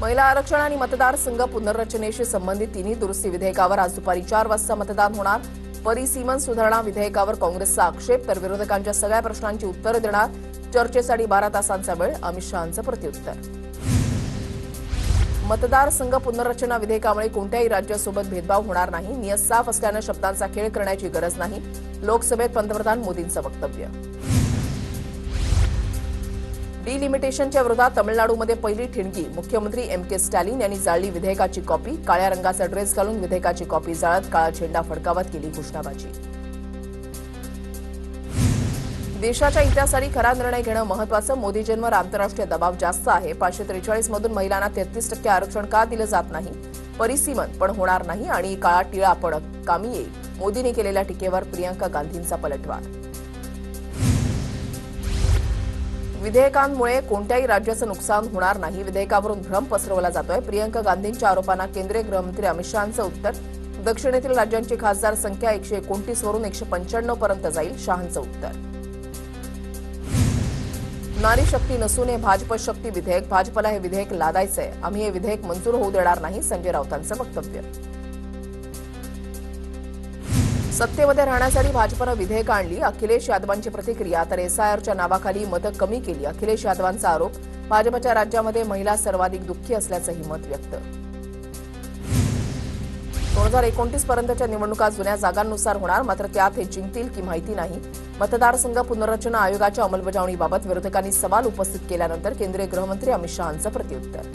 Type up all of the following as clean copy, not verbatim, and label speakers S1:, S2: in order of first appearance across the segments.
S1: महिला आरक्षण आणि मतदारसंघ पुनर्रचनेशी संबंधित तिन्ही दुरुस्ती विधेयकावर आज दुपारी 4 वाजता मतदान होणार। परिसीमन सुधारणा विधेयकावर काँग्रेसचा आक्षेप तर विरोधकांच्या सगळ्या प्रश्नांची उत्तरं देणार। चर्चेसाठी 12 तासांचा वेळ, अमित शहांचं प्रत्युत्तर। मतदारसंघ पुनर्रचना विधेयकामुळे कोणत्याही राज्यासोबत भेदभाव होणार नाही। नियत साफ असल्यानं शब्दांचा खेळ करण्याची गरज नाही। लोकसभेत पंतप्रधान मोदींचं वक्तव्य। डिलिमिटेशनच्या विरोधात तमिळनाडूमध्ये पहिली ठिणगी। मुख्यमंत्री के स्टॅलिन यांनी जाळली विधेयकाची कॉपी। काळ्या रंगाचा ड्रेस घालून विधेयकाची कॉपी जाळत काळा झेंडा फडकावत केली घोषणाबाजी। देशाच्या इतिहासात खरा निर्णय घेणं महत्त्वाचं। मोदीजींवर आंतरराष्ट्रीय दबाव जास्त आहे। 543 मधून महिलांना 33% आरक्षण का दिलं जात नाही? परिसीमन पण होणार नाही आणि काळा टिळा पण कामी येईल। मोदींनी केलेल्या टीकेवर प्रियंका गांधींचा पलटवार। विधेयकांमुळे कोणत्याही राज्याचं नुकसान होणार नाही। विधेयकावरून भ्रम पसरवला जातोय। प्रियंका गांधींच्या आरोपांना केंद्रीय गृहमंत्री अमित शहांचं उत्तर। दक्षिणेतील राज्यांची खासदार संख्या 129 वरून 195 पर्यंत जाईल, शहांचं उत्तर। नारी शक्ती नसून हे भाजप शक्ती विधेयक। भाजपला हे विधेयक लादायचंय। आम्ही हे विधेयक मंजूर होऊ देणार नाही, संजय राऊतांचं वक्तव्य। सत्तेमध्ये राहण्यासाठी भाजपनं विधेयक आणली, अखिलेश यादवांची प्रतिक्रिया। तर एसआयआरच्या नावाखाली मतं कमी केली, अखिलेश यादवांचा आरोप। भाजपच्या राज्यामध्ये महिला सर्वाधिक दुःखी असल्याचंही मत व्यक्त। 2029 पर्यंतच्या निवडणुका जुन्या जागांनुसार होणार, मात्र त्यात हे जिंकतील की माहिती नाही। मतदारसंघ पुनर्रचना आयोगाच्या अंमलबजावणीबाबत विरोधकांनी सवाल उपस्थित केल्यानंतर केंद्रीय गृहमंत्री अमित शहांचं प्रत्युत्तर।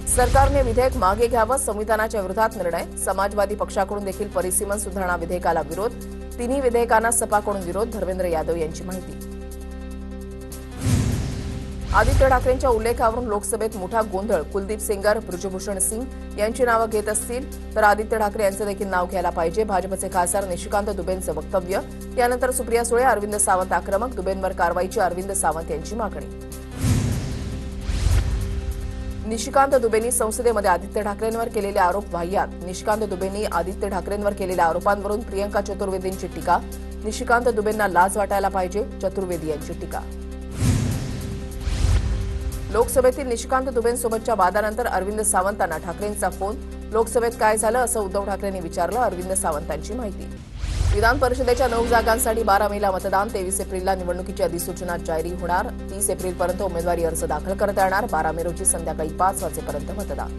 S1: सरकारने विधेयक मागे घ्यावं, संविधानाच्या विरोधात निर्णय। समाजवादी पक्षाकडून देखील परिसीमन सुधारणा विधेयकाला विरोध। तिन्ही विधेयकांना सपाकडून विरोध, धर्मेंद्र यादव यांची माहिती। आदित्य ठाकरेंच्या उल्लेखावरून लोकसभेत मोठा गोंधळ। कुलदीप सेंगर, बृजभूषण सिंग यांची नावं घेत असतील तर आदित्य ठाकरे यांचं देखील नाव घ्यायला पाहिजे। भाजपचे खासदार निशिकांत दुबेंचं वक्तव्य। यानंतर सुप्रिया सुळे, अरविंद सावंत आक्रमक। दुबेंवर कारवाईची अरविंद सावंत यांची मागणी। निशिकांत दुबेंनी संसदेमध्ये आदित्य ठाकरेंवर केलेले आरोप वाह्यात। निशिकांत दुबेंनी आदित्य ठाकरेंवर केलेल्या आरोपांवरून प्रियंका चतुर्वेदींची टीका। निशिकांत दुबेंना लाज वाटायला पाहिजे, चतुर्वेदी यांची टीका। लोकसभेतील निशिकांत दुबेंसोबतच्या वादानंतर अरविंद सावंतांना ठाकरेंचा फोन। लोकसभेत काय झालं असं उद्धव ठाकरेंनी विचारलं, अरविंद सावंतांची माहिती। विधान परिषदेच्या 9 जागांसाठी 12 मेला मतदान। 23 एप्रिलला निवडणुकीची अधिसूचना जारी होणार। 30 एप्रिलपर्यंत उमेदवारी अर्ज दाखल करता येणार। 12 मे रोजी संध्याकाळी 5 वाजेपर्यंत मतदान।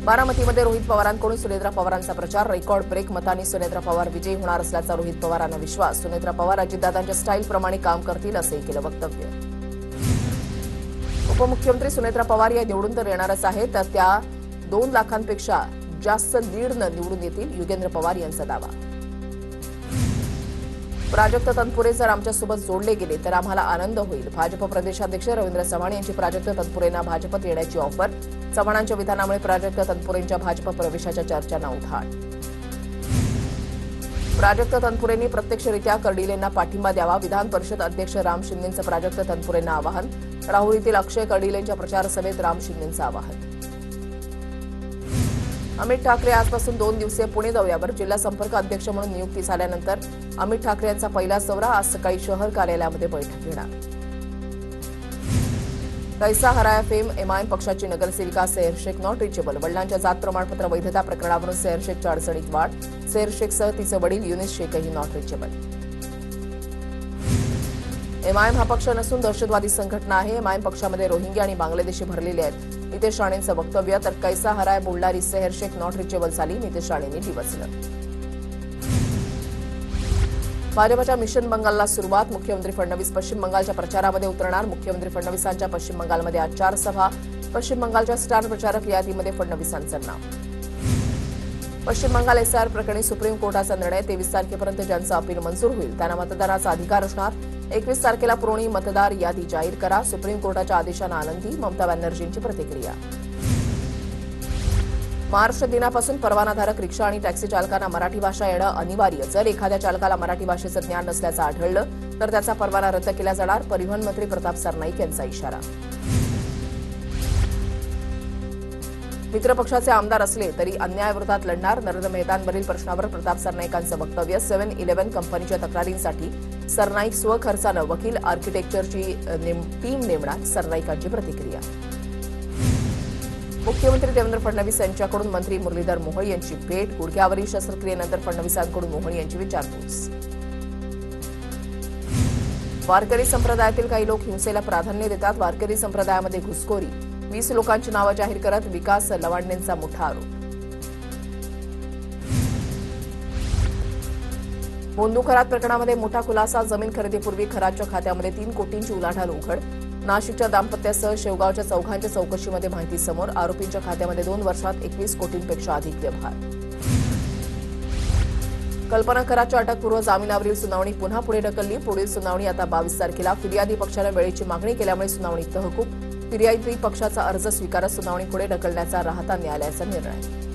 S1: बारामतीमध्ये रोहित पवारांकडून सुनेत्रा पवारांचा प्रचार। रेकॉर्ड ब्रेक मतांनी सुनेत्रा पवार विजयी होणार असल्याचा रोहित पवारांना विश्वास। सुनेत्रा पवार अजितदादांच्या स्टाईलप्रमाणे काम करतील असंही केलं वक्तव्य। उपमुख्यमंत्री सुनेत्रा पवार या निवडून तर येणारच आहे, तर त्या 2 लाखांपेक्षा जास्त लीडनं निवडून येतील, युगेंद्र पवार यांचा दावा। प्राजक्त तनपुरे जर आमच्यासोबत जोडले गेले तर आम्हाला आनंद होईल। भाजप प्रदेशाध्यक्ष रवींद्र चव्हाण यांची प्राजक्त तनपुरेंना भाजपत येण्याची ऑफर। चव्हाणांच्या विधानामुळे प्राजक्त तनपुरेंच्या भाजप प्रवेशाच्या चर्चांना उधाण। प्राजक्त तनपुरेंनी प्रत्यक्षरित्या कर्डिलेंना पाठिंबा द्यावा। विधान परिषद अध्यक्ष राम शिंदेंचं प्राजक्त तनपुरेंना आवाहन। राहुरीतील अक्षय कर्डिलेंच्या प्रचार सभेत राम शिंदेंचं आवाहन। अमित ठाकरे आजपासून 2 दिवसीय पुणे दौऱ्यावर। जिल्हा संपर्क अध्यक्ष म्हणून नियुक्ती झाल्यानंतर अमित ठाकरे यांचा पहिलाच दौरा। आज सकाळी शहर कार्यालयामध्ये बैठक घेणार। कैसा हराया फेम एमआयएम पक्षाची नगरसेविका सेहर शेख नॉट रिचेबल। वडिलांच्या जात प्रमाणपत्र वैधता प्रकरणावरून सेहर शेखच्या अडचणीत वाढ। सेहर शेखसह तिचे वडील युनिस शेखही नॉट रिचेबल। एमआयएम हा पक्ष नसून दहशतवादी संघटना आहे। एमआयएम पक्षामध्ये रोहिंग्या आणि बांगलादेशी भरलेले आहेत, नितेश राणेंचं वक्तव्य। तर कैसा हराय बोलणारी सेहर शेख नॉट रिचेबल झाली, नितेश राणेंनी डिवचलं। भाजपच्या मिशन बंगालला सुरुवात। मुख्यमंत्री फडणवीस पश्चिम बंगालच्या प्रचारामध्ये उतरणार। मुख्यमंत्री फडणवीसांच्या पश्चिम बंगालमध्ये आज 4 सभा। पश्चिम बंगालच्या स्टार प्रचारक यादीमध्ये फडणवीसांचं नाव। पश्चिम बंगाल एसआयआर प्रकरणी सुप्रीम कोर्टाचा निर्णय। 23 तारखेपर्यंत ज्यांचं अपील मंजूर होईल त्यांना मतदानाचा अधिकार असणार। 21 तारखेला पुरवणी मतदार यादी जाहीर करा। सुप्रीम कोर्टाच्या आदेशानं आनंदी, ममता बॅनर्जींची प्रतिक्रिया। महाराष्ट्र दिनापासून परवानाधारक रिक्षा आणि टॅक्सी चालकांना मराठी भाषा येणं अनिवार्य। जर एखाद्या चालकाला मराठी भाषेचं ज्ञान नसल्याचं आढळलं तर त्याचा परवाना रद्द केला जाणार। परिवहन मंत्री प्रताप सरनाईक यांचा इशारा। मित्रपक्षाचे आमदार असले तरी अन्यायाविरोधात लढणार। नरेंद्र मेहतांवरील प्रश्नावर प्रताप सरनाईकांचं वक्तव्य। 7-11 कंपनीच्या तक्रारींसाठी सरनाईक स्वखर्चानं वकील आर्किटेक्चरची टीम नेमणार, सरनाईकांची प्रतिक्रिया. मुख्यमंत्री देवेंद्र फडणवीस यांच्याकडून मंत्री मुरलीधर मोहोळ यांची भेट, गुडघ्यावरील शस्त्रक्रियेनंतर फडणवीसांकडून मोहोळ यांची विचारपूस. वारकरी संप्रदायातील काही लोक हिंसेला प्राधान्य देतात, वारकरी संप्रदायामध्ये घुसखोरी, 20 लोकांची नावं जाहीर करत विकास लवांडेंचा मोठा आरोप. भोंदू खरात प्रकरणामध्ये मोठा खुलासा, जमीन खरेदीपूर्वी खरातच्या खात्यामध्ये 3 कोटींची उलाढाल उघड. नाशिकच्या दाम्पत्यासह शेवगावच्या चौघांच्या चौकशीमध्ये माहिती समोर, आरोपींच्या खात्यामध्ये 2 वर्षात 21 कोटींपेक्षा अधिक व्यवहार. कल्पना खरातच्या अटकपूर्व जामिनावरील सुनावणी पुन्हा पुढे ढकलली, पुढील सुनावणी आता 22 तारखेला. फिर्यादी पक्षानं वेळेची मागणी केल्यामुळे सुनावणी तहकूब, फिर्यादी पक्षाचा अर्ज स्वीकारत सुनावणी पुढे ढकलण्याचा राहता न्यायालयाचा निर्णय.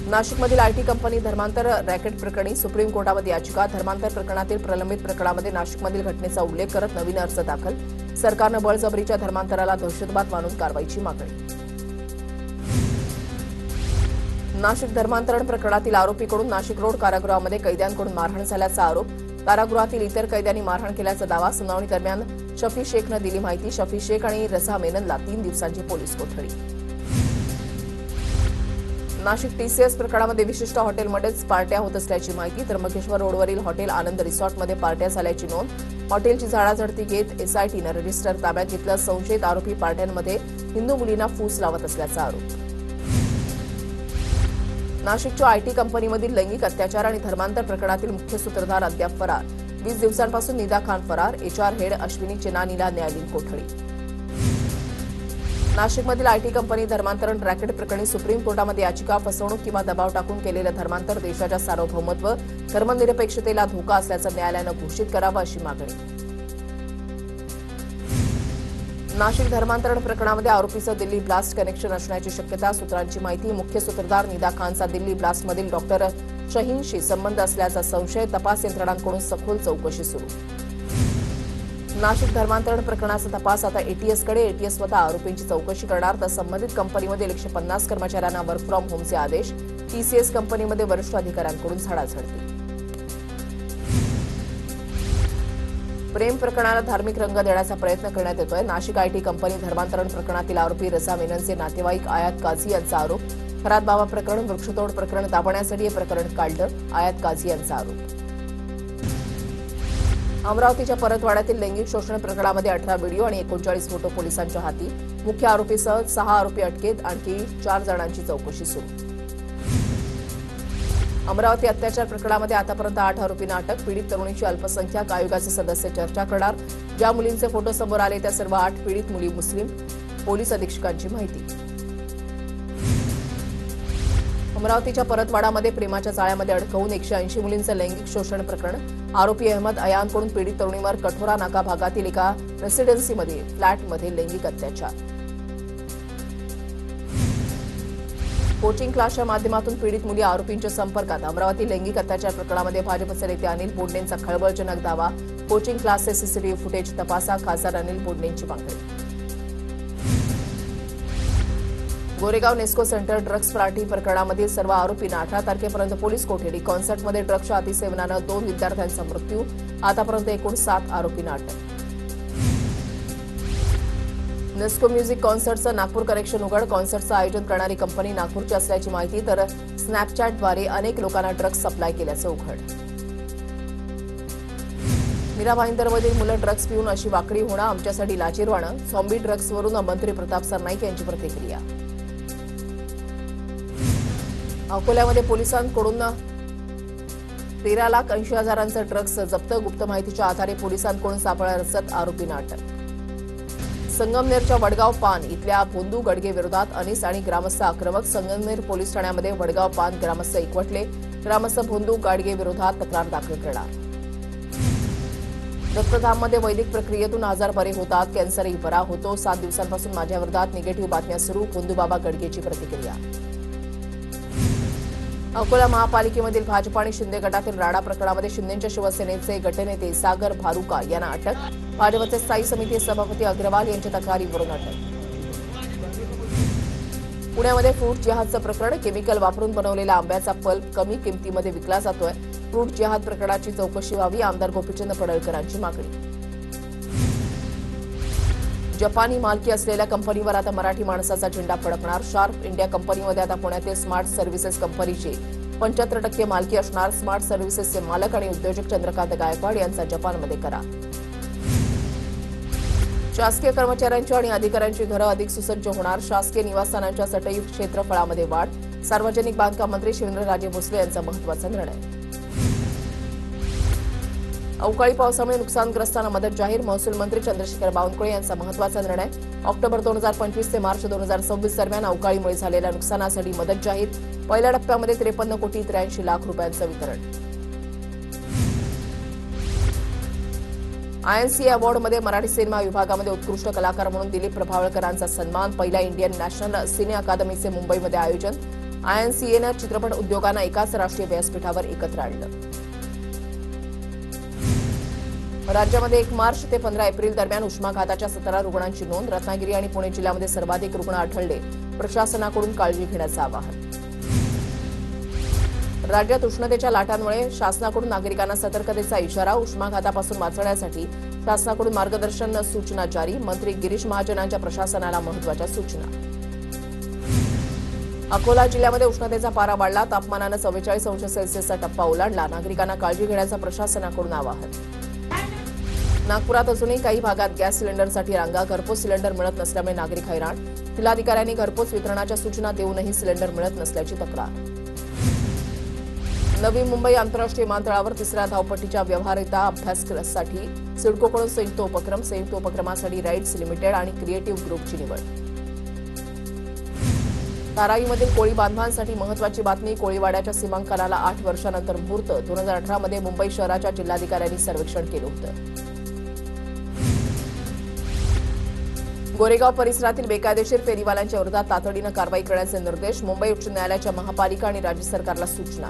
S1: नाशिकमधील आयटी कंपनी धर्मांतर रॅकेट प्रकरणी सुप्रीम कोर्टामध्ये याचिका, धर्मांतर प्रकरणातील प्रलंबित प्रकरणामध्ये नाशिकमधील घटनेचा उल्लेख करत नवीन अर्ज दाखल, सरकारनं बळजबरीच्या धर्मांतराला दहशतवाद मानून कारवाईची मागणी. नाशिक धर्मांतरण प्रकरणातील आरोपीकडून नाशिक रोड कारागृहामध्ये कैद्यांकडून मारहाण झाल्याचा आरोप, कारागृहातील इतर कैद्यांनी मारहाण केल्याचा दावा. सुनावणी दरम्यान शफी शेखनं दिली माहिती, शफी शेख आणि रझा मेननला 3 दिवसांची पोलीस कोठडी. नाशिक टीसीएस प्रकरणामध्ये विशिष्ट हॉटेलमध्येच पार्ट्या होत असल्याची माहिती, त्र्यंबकेश्वर रोडवरील हॉटेल आनंद रिसॉर्टमध्ये पार्ट्या झाल्याची नोंद. हॉटेलची झाडाझडती घेत एसआयटीनं रजिस्टर ताब्यात घेतलं, संशयित आरोपी पार्ट्यांमध्ये हिंदू मुलींना फूस लावत असल्याचा आरोप. नाशिकच्या आयटी कंपनीमधील लैंगिक अत्याचार आणि धर्मांतर प्रकरणातील मुख्य सूत्रधार अद्याप फरार, 20 दिवसांपासून निदा खान फरार, एचआर हेड अश्विनी चेनानीला न्यायालयीन कोठडी. नाशिकमधील आयटी कंपनी धर्मांतरण रॅकेट प्रकरणी सुप्रीम कोर्टामध्ये याचिका, फसवणूक किंवा दबाव टाकून केलेलं धर्मांतर देशाच्या सार्वभौमत्व, धर्मनिरपेक्षतेला धोका असल्याचं न्यायालयानं घोषित करावं अशी मागणी. नाशिक धर्मांतरण प्रकरणामध्ये आरोपीचं दिल्ली ब्लास्ट कनेक्शन असण्याची शक्यता, सूत्रांची माहिती. मुख्य सूत्रधार निदा खानचा दिल्ली ब्लास्टमधील डॉक्टर शहीनशी संबंध असल्याचा संशय, तपास यंत्रणांकडून सखोल चौकशी सुरू. नाशिक धर्मांतरण प्रकरणाचा तपास आता एटीएसकडे, एटीएस स्वतः आरोपींची चौकशी करणार, तर संबंधित कंपनीमध्ये 150 कर्मचाऱ्यांना वर्क फ्रॉम होमचे आदेश, टीसीएस कंपनीमध्ये वरिष्ठ अधिकाऱ्यांकडून झाडाझडती. प्रेम प्रकरणाला धार्मिक रंग देण्याचा प्रयत्न करण्यात येतोय, नाशिक आयटी कंपनी धर्मांतरण प्रकरणातील आरोपी रझा मेननचे नातेवाईक आयात काझी यांचा आरोप. खरात बाबा प्रकरण, वृक्षतोड प्रकरण दाबण्यासाठी हे प्रकरण काढलं, आयात काझी यांचा आरोप. अमरावतीच्या परतवाड्यातील लैंगिक शोषण प्रकरणामध्ये 18 व्हिडिओ आणि 39 फोटो पोलिसांच्या हाती, मुख्य आरोपीसह 6 आरोपी अटकेत, आणखी 4 जणांची चौकशी सुरू. अमरावती अत्याचार प्रकरणामध्ये आतापर्यंत 8 आरोपींना अटक, पीडित तरुणीची अल्पसंख्याक आयोगाचे सदस्य चर्चा करणार, ज्या मुलींचे फोटो समोर आले त्या सर्व 8 पीडित मुली मुस्लिम, पोलीस अधीक्षकांची माहिती. अमरावतीच्या परतवाडामध्ये प्रेमाच्या जाळ्यामध्ये अडकवून 180 मुलींचं लैंगिक शोषण प्रकरण, आरोपी अहमद अयानकडून पीडित तरुणीवर कठोरा नाका भागातील एका रेसिडेन्सीमध्ये फ्लॅटमध्ये लैंगिक अत्याचार. कोचिंग क्लासच्या माध्यमातून पीडित मुली आरोपींच्या संपर्कात, अमरावती लैंगिक अत्याचार प्रकरणामध्ये भाजपचे नेते अनिल बोडणेंचा खळबळजनक दावा, कोचिंग क्लासचे सीसीटीव्ही फुटेज तपासा, खासदार अनिल बोडणेंची मागणी. Goregaon Nesco centre drugs party प्रकरणामधील सर्व आरोपींना 18 तारखेपर्यंत पोलीस कोठडी, कॉन्सर्टमध्ये ड्रग्जच्या अतिसेवनानं 2 विद्यार्थ्यांचा मृत्यू, आतापर्यंत एकूण 7 आरोपींना अटक. नेस्को म्युझिक कॉन्सर्टचं नागपूर कनेक्शन उघड, कॉन्सर्टचं आयोजन करणारी कंपनी नागपूरची असल्याची माहिती, तर स्नॅपचॅटद्वारे अनेक लोकांना ड्रग्ज सप्लाय केल्याचं उघड. मीरा भाईंदरमधील मुलं ड्रग्ज पिऊन अशी वाकडी होणं आमच्यासाठी लाजीरवाणं, झॉम्बी ड्रग्जवरून मंत्री प्रताप सरनाईक यांची प्रतिक्रिया. अकोल्यामध्ये पोलिसांकडून 13,80,000 ड्रग्ज जप्त, गुप्त माहितीच्या आधारे पोलिसांकडून सापळा रचत आरोपींना अटक. संगमनेरच्या वडगाव पान इथल्या भोंदू गडगे विरोधात अनीस आणि ग्रामस्थ आक्रमक, संगमनेर पोलीस ठाण्यामध्ये वडगाव पान ग्रामस्थ एकवटले, ग्रामस्थ भोंदू गाडगे विरोधात तक्रार दाखल करणार. दत्तधाममध्ये वैदिक प्रक्रियेतून आजार बरे होतात, कॅन्सरही बरा होतो, 7 दिवसांपासून माझ्या विरोधात निगेटिव्ह बातम्या सुरू, भोंदूबाबा गडगेची प्रतिक्रिया. अकोला महापालिकेमधील भाजप आणि शिंदे गटातील राडा प्रकरणामध्ये शिंदेच्या शिवसेनेचे गटनेते सागर भारुका यांना अटक, भाजपचे स्थायी समिती सभापती अग्रवाल यांच्या तक्रारीवरून अटक. पुण्यामध्ये फ्रूट जिहादचं प्रकरण, केमिकल वापरून बनवलेला आंब्याचा पल्प कमी किमतीमध्ये विकला जातोय, क्रूड जिहाद प्रकरणाची चौकशी व्हावी, आमदार गोपीचंद पडळकरांची मागणी. जपानी मालकी असलेल्या कंपनीवर आता मराठी माणसाचा झेंडा फडकणार. शार्प इंडिया कंपनीमध्ये आता पुण्यातील स्मार्ट सर्व्हिसेस कंपनीची 75% मालकी असणार. स्मार्ट सर्व्हिसेसचे मालक आणि उद्योजक चंद्रकांत गायकवाड यांचा जपानमध्ये करार. शासकीय कर्मचाऱ्यांची आणि अधिकाऱ्यांची घरं अधिक सुसज्ज होणार. शासकीय निवासस्थानांच्या सटई क्षेत्रफळामध्ये वाढ. सार्वजनिक बांधकाम मंत्री शिवेंद्रराजे भोसले यांचा महत्त्वाचा निर्णय. अवकाळी पावसामुळे नुकसानग्रस्तांना मदत जाहीर. महसूल मंत्री चंद्रशेखर बावनकुळे यांचा महत्त्वाचा निर्णय. ऑक्टोबर 2025 ते मार्च 2026 दरम्यान अवकाळीमुळे झालेल्या नुकसानासाठी मदत जाहीर. पहिल्या टप्प्यामध्ये 53,83,00,000 रुपयांचं वितरण. आयएनसीए अवॉर्डमध्ये मराठी सिनेमा विभागामध्ये उत्कृष्ट कलाकार म्हणून दिलीप प्रभावळकरांचा सन्मान. पहिल्या इंडियन नॅशनल सिने अकादमीचे मुंबईमध्ये आयोजन. आयएनसीएनं चित्रपट उद्योगांना एकाच राष्ट्रीय व्यासपीठावर एकत्र आणलं. राज्यामध्ये 1 मार्च ते 15 एप्रिल दरम्यान उष्माघाताच्या 17 रुग्णांची नोंद. रत्नागिरी आणि पुणे जिल्ह्यामध्ये सर्वाधिक रुग्ण आढळले. प्रशासनाकडून काळजी घेण्याचं आवाहन. राज्यात उष्णतेच्या लाटांमुळे शासनाकडून नागरिकांना सतर्कतेचा इशारा. उष्माघातापासून वाचण्यासाठी शासनाकडून मार्गदर्शन सूचना जारी. मंत्री गिरीश महाजनांच्या प्रशासनाला महत्त्वाच्या सूचना. अकोला जिल्ह्यामध्ये उष्णतेचा पारा वाढला. तापमानानं 44 अंश सेल्सिअसचा टप्पा ओलांडला. नागरिकांना काळजी घेण्याचं प्रशासनाकडून आवाहन. नागपुरात अजूनही काही भागात गॅस सिलेंडरसाठी रांगा. घरपोच सिलेंडर मिळत नसल्यामुळे नागरिक हैराण. जिल्हाधिकाऱ्यांनी घरपोच वितरणाच्या सूचना देऊनही सिलेंडर मिळत नसल्याची तक्रार. नवी मुंबई आंतरराष्ट्रीय विमानतळावर 3ऱ्या धावपट्टीच्या व्यवहार्यता अभ्यासासाठी सिडकोकडून संयुक्त उपक्रम. संयुक्त उपक्रमासाठी राईट्स लिमिटेड आणि क्रिएटिव्ह ग्रुपची निवड. धारावीमधील कोळी बांधवांसाठी महत्त्वाची बातमी. कोळीवाड्याच्या सीमांकनाला 8 वर्षांनंतर मुहूर्त. 2018 मध्ये मुंबई शहराच्या जिल्हाधिकाऱ्यांनी सर्वेक्षण केलं होतं. गोरेगाव परिसरातील बेकायदेशीर फेरीवाल्यांच्या विरोधात तातडीनं कारवाई करण्याचे निर्देश. मुंबई उच्च न्यायालयाच्या महापालिका आणि राज्य सरकारला सूचना.